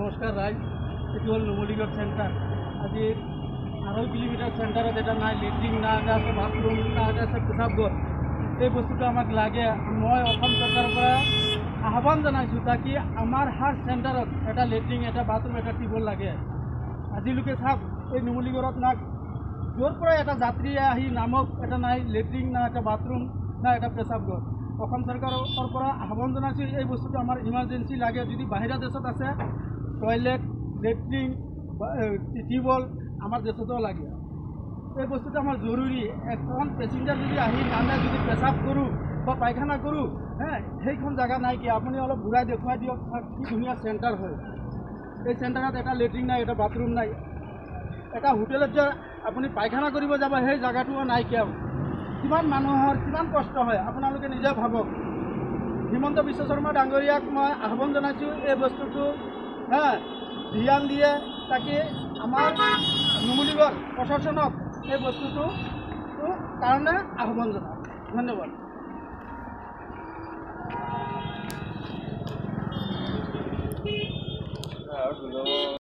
নমস্কাৰ ৰাইজ, এইটো হ'ল নুমলীগড় চেণ্টাৰ। আজি 2.5 কিলোমিটাৰ চেণ্টাৰত এটা নাই লেট্ৰিন, না এটা আছে বাথৰুম, না এটা আছে পেচাবঘৰ। এই বস্তুটো আমাক লাগে। মই অসম চৰকাৰৰ পৰা আহ্বান জনাইছোঁ তাকি আমাৰ হাৰ চেণ্টাৰত এটা লেট্ৰিন, এটা বাথৰুম, এটা টিউবৱেল লাগে। আজিলৈকে চাওক, এই নুমলীগড়ত না য'ৰ পৰা এটা যাত্ৰী আহি নামক এটা নাই লেট্ৰিন, না এটা বাথৰুম, না এটা পেচাবঘৰ। অসম চৰকাৰৰ পৰা আহ্বান জনাইছোঁ, এই বস্তুটো আমাৰ ইমাৰ্জেঞ্চি লাগে। যদি বাহিৰা দেশত আছে টয়লেট, লেট্ৰিন, টিউবৱেল, আমাৰ দেশতো লাগে। এই বস্তুটো আমাৰ জৰুৰী। এখন পেচেঞ্জাৰ যদি আহি নামে যদি পেচাব কৰোঁ বা পায়খানা কৰোঁ, সেইখন জেগা নাই কি? আপুনি অলপ ঘূৰাই দেখুৱাই দিয়ক, কি ধুনীয়া চেণ্টাৰ হয়। এই চেণ্টাৰত এটা লেট্ৰিন নাই, এটা বাথৰুম নাই। এটা হোটেলত যে আপুনি পায়খানা কৰিব যাব, সেই জেগাটোও নাইকিয়া। কিমান মানুহৰ কিমান কষ্ট হয় আপোনালোকে নিজে ভাবক। হিমন্ত বিশ্ব শৰ্মা ডাঙৰীয়াক মই আহ্বান জনাইছোঁ, এই বস্তুটো ধ্যান দিয়ে তাকে আমাৰ নুমলীগড় প্ৰশাসনক এই বস্তুটো কাৰণে আহ্বান জনাওঁ। ধন্যবাদ।